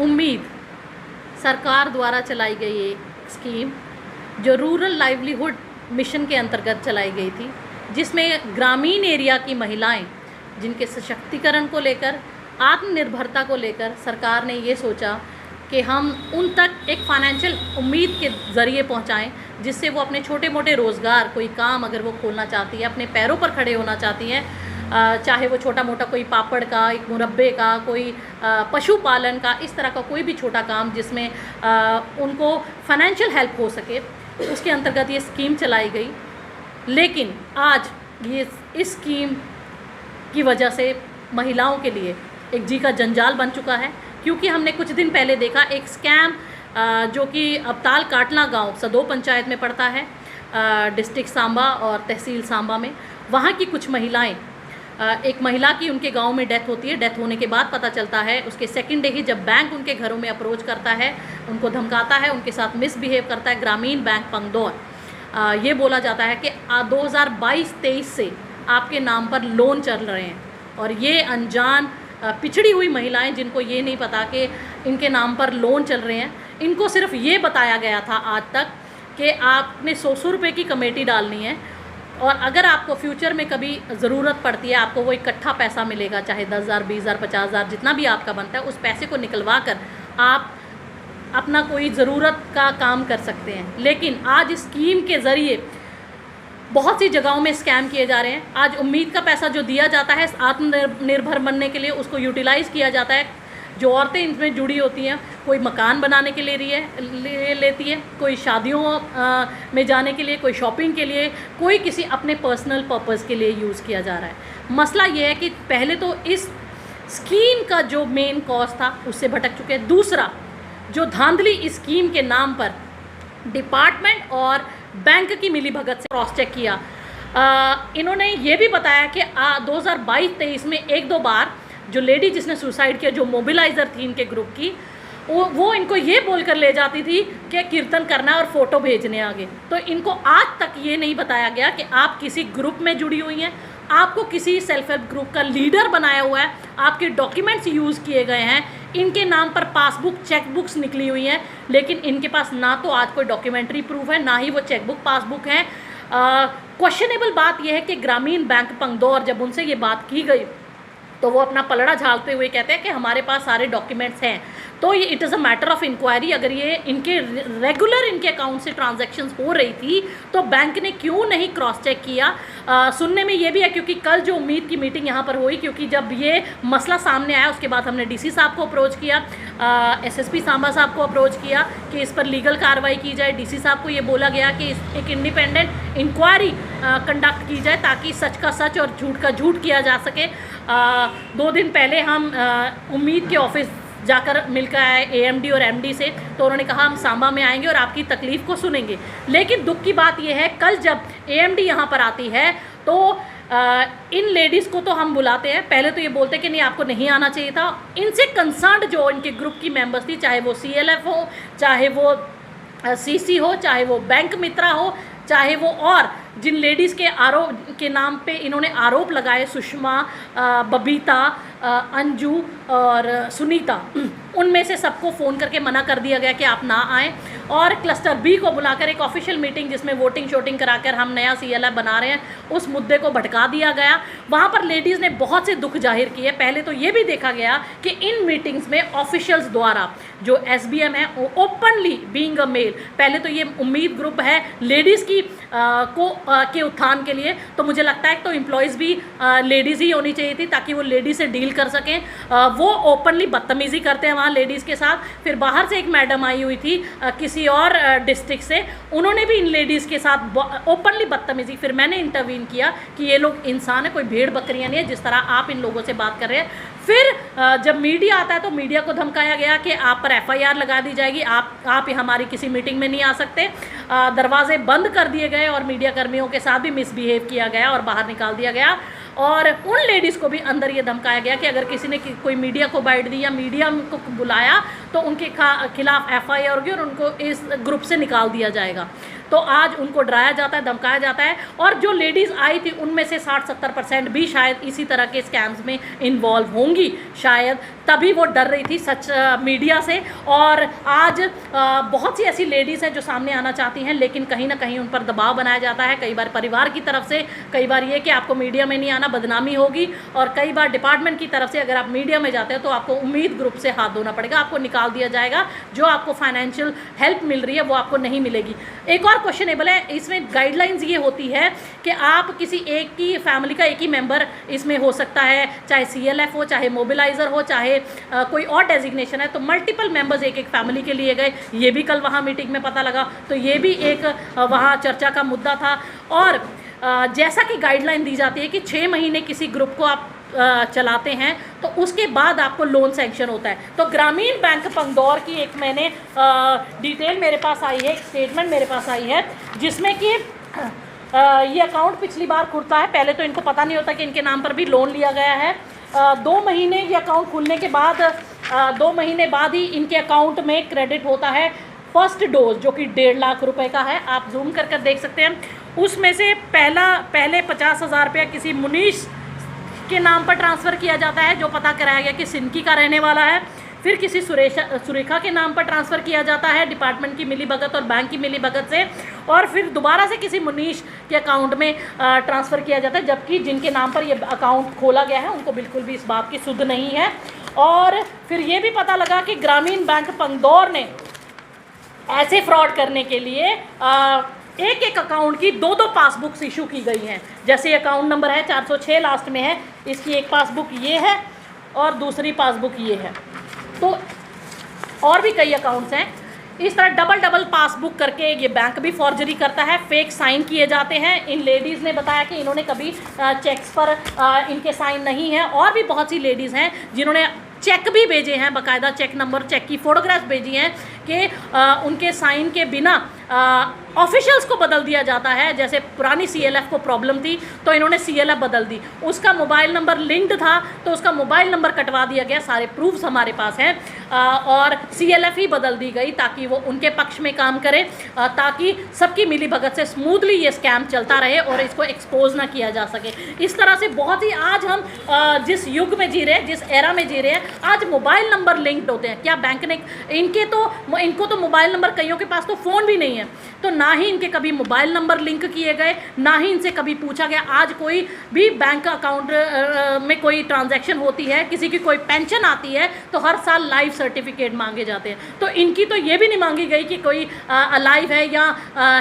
उम्मीद सरकार द्वारा चलाई गई एक स्कीम जो रूरल लाइवलीहुड मिशन के अंतर्गत चलाई गई थी, जिसमें ग्रामीण एरिया की महिलाएं जिनके सशक्तिकरण को लेकर, आत्मनिर्भरता को लेकर सरकार ने ये सोचा कि हम उन तक एक फाइनेंशियल उम्मीद के ज़रिए पहुंचाएं, जिससे वो अपने छोटे मोटे रोज़गार, कोई काम अगर वो खोलना चाहती है, अपने पैरों पर खड़े होना चाहती हैं, चाहे वो छोटा मोटा कोई पापड़ का, एक मुरब्बे का, कोई पशुपालन का, इस तरह का कोई भी छोटा काम जिसमें उनको फाइनेंशियल हेल्प हो सके, उसके अंतर्गत ये स्कीम चलाई गई। लेकिन आज ये इस स्कीम की वजह से महिलाओं के लिए एक जी का जंजाल बन चुका है, क्योंकि हमने कुछ दिन पहले देखा एक स्कैम जो कि अबताल काटला गांव सदो पंचायत में पड़ता है, डिस्ट्रिक्ट सांबा और तहसील सांबा में। वहां की कुछ महिलाएं, एक महिला की उनके गांव में डेथ होती है। डेथ होने के बाद पता चलता है उसके सेकंड डे ही जब बैंक उनके घरों में अप्रोच करता है, उनको धमकाता है, उनके साथ मिसबिहेव करता है ग्रामीण बैंक पंगदौर। ये बोला जाता है कि 2022-23 से आपके नाम पर लोन चल रहे हैं, और ये अनजान पिछड़ी हुई महिलाएं जिनको ये नहीं पता कि इनके नाम पर लोन चल रहे हैं, इनको सिर्फ ये बताया गया था आज तक कि आपने 100 रुपये की कमेटी डालनी है, और अगर आपको फ्यूचर में कभी ज़रूरत पड़ती है, आपको वो इकट्ठा पैसा मिलेगा, चाहे 10,000, 20,000, 50,000 जितना भी आपका बनता है, उस पैसे को निकलवा कर आप अपना कोई ज़रूरत का काम कर सकते हैं। लेकिन आज इस स्कीम के ज़रिए बहुत सी जगहों में स्कैम किए जा रहे हैं। आज उम्मीद का पैसा जो दिया जाता है आत्मनिर्भर बनने के लिए, उसको यूटिलाइज़ किया जाता है। जो औरतें इनमें जुड़ी होती हैं, कोई मकान बनाने के लिए लेती है, कोई शादियों में जाने के लिए, कोई शॉपिंग के लिए, कोई किसी अपने पर्सनल पर्पस के लिए यूज़ किया जा रहा है। मसला ये है कि पहले तो इस स्कीम का जो मेन कॉज था उससे भटक चुके हैं। दूसरा, जो धांधली इस स्कीम के नाम पर डिपार्टमेंट और बैंक की मिलीभगत से क्रॉस चेक किया। इन्होंने ये भी बताया कि 2022-23 में 1-2 बार जो लेडी जिसने सुसाइड किया, जो मोबिलाइज़र थी इनके ग्रुप की, वो इनको ये बोलकर ले जाती थी कि कीर्तन करना और फ़ोटो भेजने आगे। तो इनको आज तक ये नहीं बताया गया कि आप किसी ग्रुप में जुड़ी हुई हैं, आपको किसी सेल्फ हेल्प ग्रुप का लीडर बनाया हुआ है, आपके डॉक्यूमेंट्स यूज़ किए गए हैं, इनके नाम पर पासबुक, चेकबुक्स निकली हुई हैं, लेकिन इनके पास ना तो आज कोई डॉक्यूमेंट्री प्रूफ है, ना ही वो चेकबुक, पासबुक है। क्वेश्चनेबल बात यह है कि ग्रामीण बैंक पंगदौर, जब उनसे ये बात की गई तो वो अपना पलड़ा झाड़ते हुए कहते हैं कि हमारे पास सारे डॉक्यूमेंट्स हैं। तो ये it is a matter of inquiry. अगर ये इनके रेगुलर इनके अकाउंट से ट्रांजैक्शंस हो रही थी तो बैंक ने क्यों नहीं क्रॉस चेक किया? सुनने में ये भी है, क्योंकि कल जो उम्मीद की मीटिंग यहाँ पर हुई, क्योंकि जब ये मसला सामने आया उसके बाद हमने डीसी साहब को अप्रोच किया, एसएसपी सांबा साहब को अप्रोच किया कि इस पर लीगल कार्रवाई की जाए। डीसी साहब को ये बोला गया कि एक इंडिपेंडेंट इंक्वायरी कंडक्ट की जाए ताकि सच का सच और झूठ का झूठ किया जा सके। 2 दिन पहले हम उम्मीद के ऑफिस जाकर मिलकर आए एएमडी और एमडी से, तो उन्होंने कहा हम सांबा में आएंगे और आपकी तकलीफ़ को सुनेंगे। लेकिन दुख की बात यह है, कल जब एएमडी यहाँ पर आती है तो इन लेडीज़ को तो हम बुलाते हैं, पहले तो ये बोलते हैं कि नहीं आपको नहीं आना चाहिए था। इनसे कंसर्न्ड जो इनके ग्रुप की मेंबर्स थी, चाहे वो CLF हो, चाहे वो CC हो, चाहे वो बैंक मित्रा हो, चाहे वो और जिन लेडीज़ के आरोप के नाम पे इन्होंने आरोप लगाए, सुषमा, बबीता, अंजू और सुनीता, उनमें से सबको फ़ोन करके मना कर दिया गया कि आप ना आएँ, और क्लस्टर B को बुलाकर एक ऑफिशियल मीटिंग जिसमें वोटिंग शोटिंग कराकर हम नया CLF बना रहे हैं, उस मुद्दे को भटका दिया गया। वहाँ पर लेडीज़ ने बहुत से दुख जाहिर किए। पहले तो ये भी देखा गया कि इन मीटिंग्स में ऑफिशियल्स द्वारा जो SBM है ओपनली बीइंग अ मेल, पहले तो ये उम्मीद ग्रुप है लेडीज़ की के उत्थान के लिए, तो मुझे लगता है तो एम्प्लॉयज़ भी लेडीज़ ही होनी चाहिए थी ताकि वो लेडीज़ से डील कर सकें। वो ओपनली बदतमीज़ी करते हैं वहाँ लेडीज़ के साथ। फिर बाहर से एक मैडम आई हुई थी किसी और डिस्ट्रिक्ट से, उन्होंने भी इन लेडीज़ के साथ ओपनली बदतमीज़ी। फिर मैंने इंटरवीन किया कि ये लोग इंसान है, कोई भेड़ बकरियाँ नहीं है जिस तरह आप इन लोगों से बात कर रहे हैं। फिर जब मीडिया आता है तो मीडिया को धमकाया गया कि आप पर FIR लगा दी जाएगी, आप हमारी किसी मीटिंग में नहीं आ सकते। दरवाजे बंद कर दिए गए और मीडिया कर्मियों के साथ भी मिसबिहेव किया गया और बाहर निकाल दिया गया। और उन लेडीज़ को भी अंदर ये धमकाया गया कि अगर किसी ने कोई मीडिया को बाइट दी या मीडिया को बुलाया तो उनके खिलाफ FIR होगी और उनको इस ग्रुप से निकाल दिया जाएगा। तो आज उनको डराया जाता है, धमकाया जाता है। और जो लेडीज़ आई थी उनमें से 60-70% भी शायद इसी तरह के स्कैम्स में इन्वॉल्व होंगी, शायद तभी वो डर रही थी सच मीडिया से। और आज बहुत सी ऐसी लेडीज़ हैं जो सामने आना चाहती हैं, लेकिन कहीं ना कहीं उन पर दबाव बनाया जाता है, कई बार परिवार की तरफ से, कई बार ये कि आपको मीडिया में नहीं आना, बदनामी होगी, और कई बार डिपार्टमेंट की तरफ से अगर आप मीडिया में जाते हो तो आपको उम्मीद ग्रुप से हाथ धोना पड़ेगा, आपको निकाल दिया जाएगा, जो आपको फाइनेंशियल हेल्प मिल रही है वो आपको नहीं मिलेगी। एक और क्वेश्चनेबल है, इसमें गाइडलाइंस ये होती है कि आप किसी एक की फैमिली का एक ही मेंबर इसमें हो सकता है, चाहे CLF हो, चाहे मोबिलाइज़र हो, चाहे कोई और डेजिग्नेशन है, तो मल्टीपल मेंबर्स एक एक फैमिली के लिए गए। ये भी कल वहाँ मीटिंग में पता लगा, तो ये भी एक वहाँ चर्चा का मुद्दा था। और जैसा कि गाइडलाइन दी जाती है कि 6 महीने किसी ग्रुप को आप चलाते हैं तो उसके बाद आपको लोन सैंक्शन होता है। तो ग्रामीण बैंक पंगदौर की एक मैंने डिटेल मेरे पास आई है, एक स्टेटमेंट मेरे पास आई है, जिसमें कि ये अकाउंट पिछली बार खुलता है, पहले तो इनको पता नहीं होता कि इनके नाम पर भी लोन लिया गया है। 2 महीने ये अकाउंट खुलने के बाद 2 महीने बाद ही इनके अकाउंट में क्रेडिट होता है फर्स्ट डोज, जो कि 1.5 लाख रुपए का है। आप जूम कर कर देख सकते हैं। उसमें से पहले 50,000 रुपया किसी मुनीश के नाम पर ट्रांसफ़र किया जाता है, जो पता कराया गया कि सिनकी का रहने वाला है। फिर किसी सुरेखा के नाम पर ट्रांसफ़र किया जाता है डिपार्टमेंट की मिलीभगत और बैंक की मिलीभगत से, और फिर दोबारा से किसी मुनीश के अकाउंट में ट्रांसफ़र किया जाता है, जबकि जिनके नाम पर ये अकाउंट खोला गया है उनको बिल्कुल भी इस बात की सुध नहीं है। और फिर ये भी पता लगा कि ग्रामीण बैंक पंगदौर ने ऐसे फ्रॉड करने के लिए एक एक अकाउंट की 2-2 पासबुक्स इशू की गई हैं। जैसे अकाउंट नंबर है 406 लास्ट में है, इसकी एक पासबुक ये है और दूसरी पासबुक ये है। तो और भी कई अकाउंट्स हैं। इस तरह डबल पासबुक करके ये बैंक भी फॉर्जरी करता है, फेक साइन किए जाते हैं। इन लेडीज़ ने बताया कि इन्होंने कभी चेक्स पर इनके साइन नहीं है। और भी बहुत सी लेडीज़ हैं जिन्होंने चेक भी भेजे हैं, बाकायदा चेक नंबर, चेक की फ़ोटोग्राफ भेजी हैं कि उनके साइन के बिना ऑफिशियल्स को बदल दिया जाता है। जैसे पुरानी CLF को प्रॉब्लम थी तो इन्होंने CLF बदल दी, उसका मोबाइल नंबर लिंक्ड था तो उसका मोबाइल नंबर कटवा दिया गया, सारे प्रूफ्स हमारे पास हैं, और CLF ही बदल दी गई ताकि वो उनके पक्ष में काम करे, ताकि सबकी मिलीभगत से स्मूथली ये स्कैम चलता रहे और इसको एक्सपोज ना किया जा सके। इस तरह से बहुत ही आज हम जिस युग में जी रहे हैं, जिस एरा में जी रहे हैं, आज मोबाइल नंबर लिंक्ड होते हैं। क्या बैंक ने इनको तो मोबाइल नंबर, कईयों के पास तो फ़ोन भी नहीं है, तो ना ही इनके कभी मोबाइल नंबर लिंक किए गए, ना ही इनसे कभी पूछा गया। आज कोई भी बैंक अकाउंट में कोई ट्रांजैक्शन होती है, किसी की कोई पेंशन आती है तो हर साल लाइफ सर्टिफिकेट मांगे जाते हैं। तो इनकी तो ये भी नहीं मांगी गई कि कोई अलाइव है या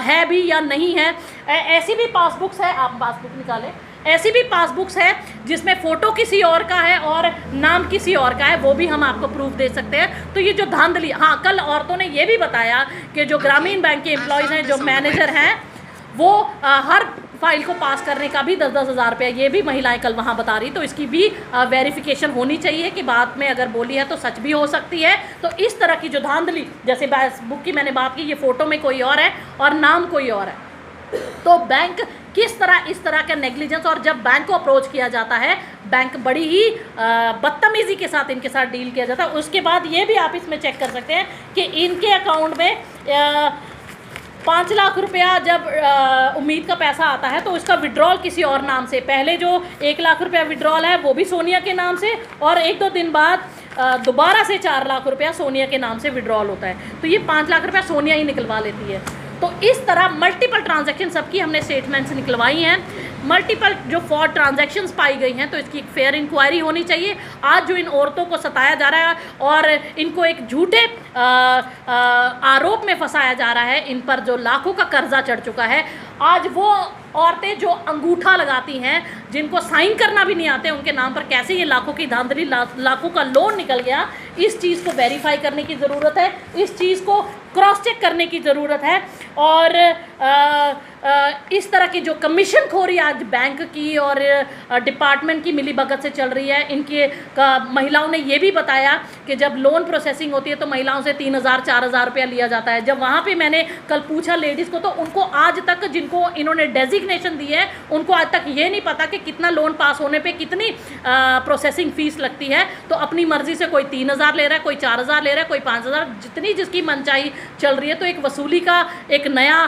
है भी या नहीं है। ऐसी भी पासबुक्स है, आप पासबुक निकालें, ऐसी भी पासबुक्स है जिसमें फ़ोटो किसी और का है और नाम किसी और का है, वो भी हम आपको प्रूफ दे सकते हैं। तो ये जो धांधली, हाँ, कल औरतों ने ये भी बताया कि जो ग्रामीण बैंक के एम्प्लॉयज़ हैं, जो मैनेजर हैं, वो हर फाइल को पास करने का भी 10-10 हज़ार रुपया, ये भी महिलाएं कल वहाँ बता रही। तो इसकी भी वेरिफिकेशन होनी चाहिए कि बात में अगर बोली है तो सच भी हो सकती है। तो इस तरह की जो धांधली, जैसे पासबुक की मैंने बात की, ये फ़ोटो में कोई और है और नाम कोई और है, तो बैंक किस तरह इस तरह का नेग्लिजेंस, और जब बैंक को अप्रोच किया जाता है, बैंक बड़ी ही बदतमीज़ी के साथ इनके साथ डील किया जाता है। उसके बाद ये भी आप इसमें चेक कर सकते हैं कि इनके अकाउंट में 5 लाख रुपया जब उम्मीद का पैसा आता है तो उसका विड्रॉल किसी और नाम से, पहले जो 1 लाख रुपया विड्रॉल है वो भी सोनिया के नाम से, और 1-2 दिन बाद दोबारा से 4 लाख रुपया सोनिया के नाम से विड्रॉल होता है। तो ये 5 लाख रुपया सोनिया ही निकलवा लेती है। तो इस तरह मल्टीपल ट्रांजैक्शन, सबकी हमने स्टेटमेंट्स निकलवाई हैं, मल्टीपल जो फ्रॉड ट्रांजैक्शंस पाई गई हैं, तो इसकी एक फेयर इंक्वायरी होनी चाहिए। आज जो इन औरतों को सताया जा रहा है और इनको एक झूठे आरोप में फंसाया जा रहा है, इन पर जो लाखों का कर्जा चढ़ चुका है, आज वो औरतें जो अंगूठा लगाती हैं, जिनको साइन करना भी नहीं आते, उनके नाम पर कैसे ये लाखों की धांधली, लाखों का लोन निकल गया, इस चीज़ को वेरीफाई करने की ज़रूरत है, इस चीज़ को क्रॉस चेक करने की ज़रूरत है। और इस तरह की जो कमीशन खोरी आज बैंक की और डिपार्टमेंट की मिलीभगत से चल रही है, इनके महिलाओं ने ये भी बताया कि जब लोन प्रोसेसिंग होती है तो महिलाओं से 3,000-4,000 रुपया लिया जाता है। जब वहाँ पे मैंने कल पूछा लेडीज़ को, तो उनको आज तक, जिनको इन्होंने डेजिग्नेशन दी है, उनको आज तक ये नहीं पता कि कि कितना लोन पास होने पे कितनी प्रोसेसिंग फ़ीस लगती है, तो अपनी मर्ज़ी से कोई 3,000 ले रहा है, कोई 4,000 ले रहा है, कोई 5,000, जितनी जिसकी मनचाही चल रही है। तो एक वसूली का एक नया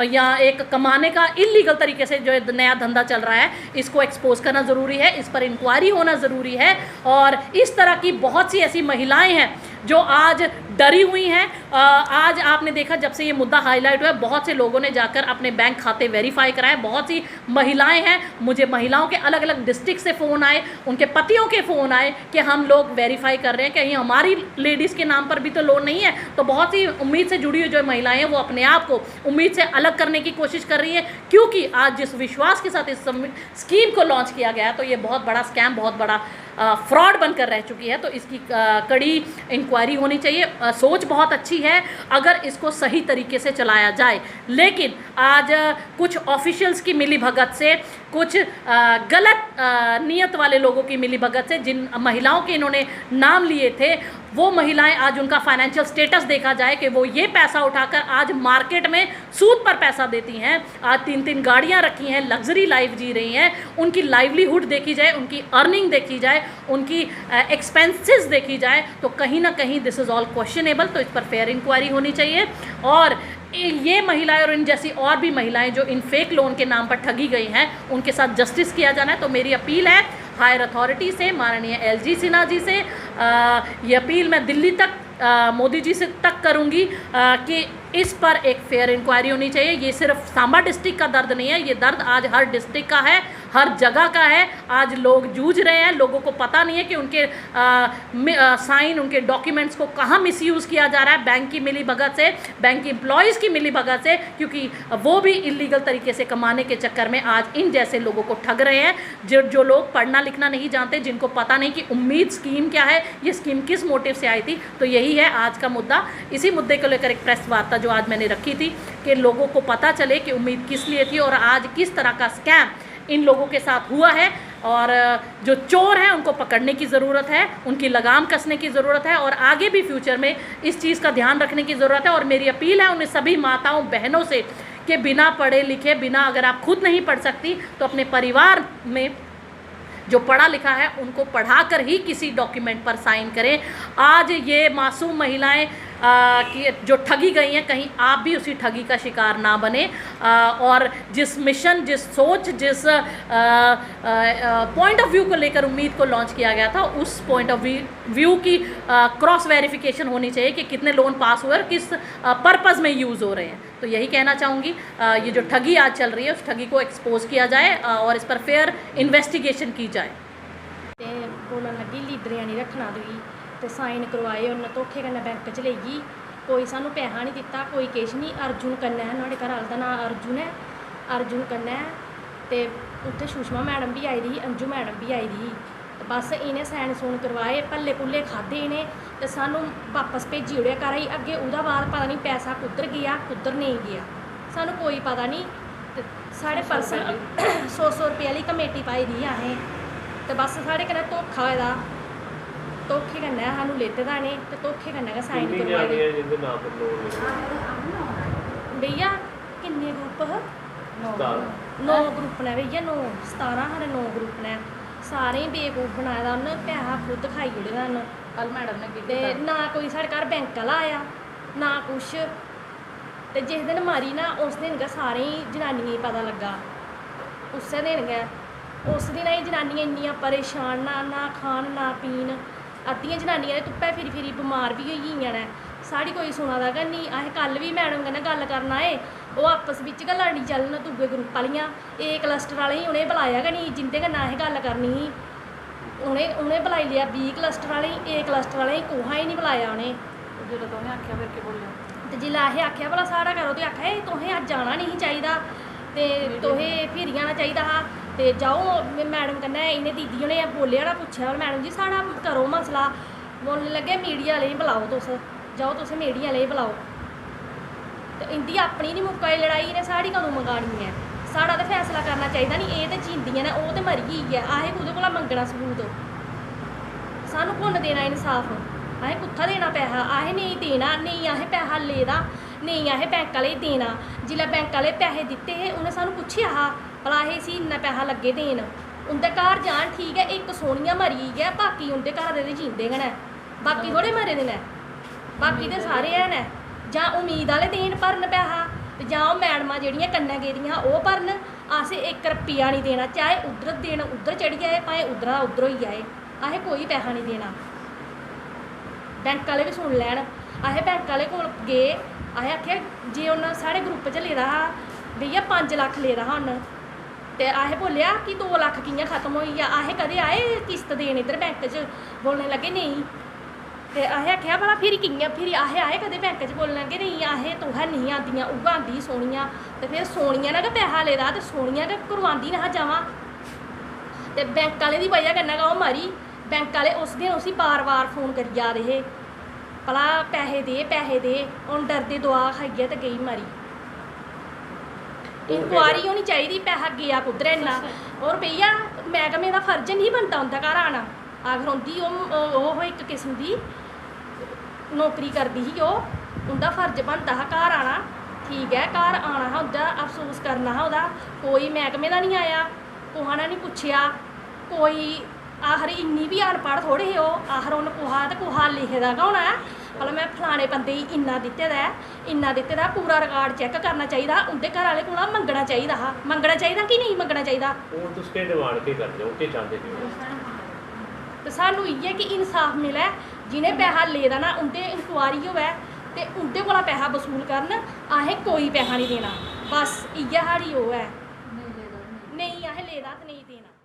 या एक कमाने का इलीगल तरीके से जो नया धंधा चल रहा है, इसको एक्सपोज करना ज़रूरी है, इस पर इंक्वायरी होना ज़रूरी है। और इस तरह की बहुत सी ऐसी महिलाएँ हैं जो आज डरी हुई हैं। आज आपने देखा जब से ये मुद्दा हाईलाइट हुआ है, बहुत से लोगों ने जाकर अपने बैंक खाते वेरीफाई कराए। बहुत सी महिलाएं हैं, मुझे महिलाओं के अलग अलग डिस्ट्रिक्ट से फ़ोन आए, उनके पतियों के फ़ोन आए कि हम लोग वेरीफाई कर रहे हैं, कहीं हमारी लेडीज़ के नाम पर भी तो लोन नहीं है। तो बहुत सी उम्मीद से जुड़ी हुई जो महिलाएं हैं वो अपने आप को उम्मीद से अलग करने की कोशिश कर रही है, क्योंकि आज जिस विश्वास के साथ इस स्कीम को लॉन्च किया गया तो ये बहुत बड़ा स्कैम, बहुत बड़ा फ्रॉड बनकर रह चुकी है। तो इसकी कड़ी इंक्वायरी होनी चाहिए। सोच बहुत अच्छी है अगर इसको सही तरीके से चलाया जाए, लेकिन आज कुछ ऑफिशियल्स की मिलीभगत से, कुछ गलत नीयत वाले लोगों की मिलीभगत से जिन महिलाओं के इन्होंने नाम लिए थे, वो महिलाएं आज उनका फाइनेंशियल स्टेटस देखा जाए कि वो ये पैसा उठाकर आज मार्केट में सूद पर पैसा देती हैं, आज 3-3 गाड़ियां रखी हैं, लग्जरी लाइफ जी रही हैं। उनकी लाइवलीहुड देखी जाए, उनकी अर्निंग देखी जाए, उनकी एक्सपेंसेस देखी जाए, तो कहीं ना कहीं दिस इज़ ऑल क्वेश्चनेबल। तो इस पर फेयर इंक्वायरी होनी चाहिए और ये महिलाएं और इन जैसी और भी महिलाएं जो इन फेक लोन के नाम पर ठगी गई हैं, उनके साथ जस्टिस किया जाना है। तो मेरी अपील है हायर अथॉरिटी से, माननीय LG सिन्हा जी से, ये अपील मैं दिल्ली तक मोदी जी से तक करूंगी कि इस पर एक फेयर इंक्वायरी होनी चाहिए। ये सिर्फ सांबा डिस्ट्रिक्ट का दर्द नहीं है, ये दर्द आज हर डिस्ट्रिक्ट का है, हर जगह का है। आज लोग जूझ रहे हैं, लोगों को पता नहीं है कि उनके साइन, उनके डॉक्यूमेंट्स को कहाँ मिसयूज़ किया जा रहा है, बैंक की मिलीभगत से, बैंक एम्प्लॉयज़ की मिलीभगत से, क्योंकि वो भी इलीगल तरीके से कमाने के चक्कर में आज इन जैसे लोगों को ठग रहे हैं। जो लोग पढ़ना लिखना नहीं जानते, जिनको पता नहीं कि उम्मीद स्कीम क्या है, ये स्कीम किस मोटिव से आई थी। तो यही है आज का मुद्दा। इसी मुद्दे को लेकर एक प्रेस वार्ता जो आज मैंने रखी थी कि लोगों को पता चले कि उम्मीद किस लिए थी और आज किस तरह का स्कैम इन लोगों के साथ हुआ है। और जो चोर हैं उनको पकड़ने की ज़रूरत है, उनकी लगाम कसने की ज़रूरत है और आगे भी फ्यूचर में इस चीज़ का ध्यान रखने की ज़रूरत है। और मेरी अपील है उन सभी माताओं बहनों से कि बिना पढ़े लिखे, बिना, अगर आप खुद नहीं पढ़ सकती तो अपने परिवार में जो पढ़ा लिखा है उनको पढ़ाकर ही किसी डॉक्यूमेंट पर साइन करें। आज ये मासूम महिलाएं कि जो ठगी गई हैं, कहीं आप भी उसी ठगी का शिकार ना बने। और जिस मिशन, जिस सोच, जिस पॉइंट ऑफ व्यू को लेकर उम्मीद को लॉन्च किया गया था, उस पॉइंट ऑफ व्यू की क्रॉस वेरिफिकेशन होनी चाहिए कि कितने लोन पास हुए और किस पर्पज़ में यूज़ हो रहे हैं। तो यही कहना चाहूँगी, ये जो ठगी आज चल रही है उस ठगी को एक्सपोज किया जाए और इस पर फेयर इन्वेस्टिगेशन की जाए। बोलन लगी लीडरियां नहीं रखना तुगी तो साइन करवाए उन्हें धोखे कन्नै बैंक च लेई गई, कोई सानू पैसा नहीं दिता, कोई किश नहीं। अर्जुन कन्नै है, नुहाड़े घर आह्ले दा नाम अर्जुन है, अर्जुन कन्नै ते उत्थे सुषमा मैडम भी आई दी ही, अंजू मैडम भी आई दी ही। तो बस इन्हें साइन सून करवाए, भल्ले भुल्ले खाद्धे इन्हें ते सानू वापस भेजी ओड़ेआ घर ही। अगे उहदा बाद पता नहीं पैसा कुद्धर गया कुद्धर नहीं गया, सानू कोई पता नहीं। ते साढ़े पर्सन 100 रुपये वाली कमेटी पाई दी असें, तो बस साढ़े कन्नै धोखा होए दा, धोखे कन्नै सानू लेते दा इ'नें ते धोखे कन्नै गै साइन करवाए दे। भैया किन्ने ग्रुप ह? 9 ग्रुप ने भैया, 17 साढ़े 9 ग्रुप ने, सारे ही बेवकूफ बनाए दा उन्हें, पैसा खुद खाई ओड़े दा उन्हें। कल मैडम ने ते ना कोई साढ़े घर बैंक आह्ला आया ना कुछ। ते जिस दिन मारी ना उस दिन गै सारें ही जनानियें गी पता लग्गा, उस्सै दिन गै। उस दिन ही जनानियां इन्नियां परेशान, ना खान ना पीन, अद्धियां जनानियां धुप्पै फिरी बमार भी होई गेइयां ने। साढ़ी कोई सुना दा गै नहीं। असें कल भी मैडम कन्नै गल्ल करन आए, ओह् आपस बिच गै लड़ी चलन दूए ग्रुप आह्लियां। ए क्लस्टर आह्ले ही उ'नें बुलाया गै नहीं, जिंदे कन्नै असें गल्ल करनी ही उ'नें बुलाई लिया। बी क्लस्टर आह्ले ही, ए क्लस्टर आह्ले ही कुसै ही नहीं बुलाया उ'नें। जो तुसें आख्या फिर के बोले ते जिल्लै असें आखेआ भला साढ़ा करो ते आखेआ तुसें अज्ज जाना नहीं चाहिदा ते तुसें फिर जाना चाहिदा हा, ते जाओ मैडम कन्नै। इन्हें दीदी उ'नें बोलेआ ना, पुच्छेआ मैडम जी साढ़ा करो मसला। बोलने लगे मीडिया आह्ले गी बुलाओ, तुस जाओ, तुस मीडिया आह्ले गी बुलाओ। ते इंदी अपनी नहीं मुक्काई लड़ाई, इन्हें साढ़ी कदूं मंगानी है? साढ़ा तो फैसला करना चाहिदा नहीं। एह् ते जींदियां ने, ओह् ते मरी गेई है, असें कुहदे कोला मंगना सबूत? सानू कुन्न देना इंसाफ? असें कुत्थै देना पैसा? असें नहीं देना, नहीं असें पैसा लेदा, नहीं असें बैंक आह्ले गी देना। जिल्लै बैंक आह्ले पैसे दित्ते हे उ'नें सानू पुच्छेआ हा भला असें इसी इन्ना पैसा लग्गे देन उं'दे घर जान ठीक है इक सोनिया मरी गै बाकी उं'दे घर दे जींदे गै न बाकी थोड़े मरे दे न बाकी ते सारे है न जां उम्मीद आह्ले देन भरन पैसा ते जां ओह् मैडमां जेह्ड़ियां कन्नै गेदियां ओह् भरन असें 1 रपेआ नहीं देना चाहे उद्धर दिन उद्धर चढ़ी जाए भाएं उद्धरा उद्धर होई जाए असें कोई पैसा नहीं देना बैंक आह्ले भी सुन लैन असें बैंक आह्ले कोल गे असें आखेआ जे उन्न साढ़े ग्रुप च लेदा हा भैया 5 लक्ख लेदा हा उन्न ते असें बोलेआ कि 2 लक्ख कि'यां खत्म होई गेआ असें कदें आए किस्त देन इद्धर बैंक च बोलने लगे नेईं ते असें आखेआ भला फिर कि'यां फिर असें आए कदें बैंक च बोलने लगे नेईं असें तुसें नहीं आंदियां उ'ऐ आंदी सोनिया ते फिर सोनिया ने गै पैसा लेदा ते सोनिया गै करवांदी ना जावां ते बैंक आह्ले दी वजह कन्नै गै ओह् मरी बैंक आह्ले उस दिन उसी बार बार फोन करी जा दे हे भला पैसे दे हून डरदे दुआ खाइयै ते गेई मरी इंक्वायरी होनी चाहिदी पैसा गेआ कुद्धर इन्ना और भैया मैहकमे दा फर्ज नहीं बनदा उं'दे घर आना आखर उं'दी ओह् इक किस्म दी नौकरी करदी ही ओह् उं'दा फर्ज बनदा हा घर आना ठीक है घर आना हा उं'दा अफसोस करना हा ओह्दा कोई मैहकमे दा नहीं आया कुसै ने नहीं पुच्छेआ कोई आखर इन्नी भी अनपढ़ थोड़े हे ओह् आखर उन्न कुसै लिखे दा गै होना ऐ भला मैं फलाने बंदे गी इन्ना दित्ते दा ऐ इन्ना दित्ते दा पूरा रिकार्ड चेक करना चाहिदा उं'दे घर आह्ले कोला मंगना चाहिदा कि नहीं मंगना चाहिदा हून तुस केह् डिमांड केह् करदे हो केह् चाहंदे हो ते सानू इ'यै कि इंसाफ मिले जि'नें पैसा लेदा ना उं'दे इंक्वायरी होवै ते उं'दे कोला पैसा वसूल करन असें कोई पैसा नहीं देना बस इ'यै साढ़ी ओह् ऐ नेईं असें लेदा ते नेईं देना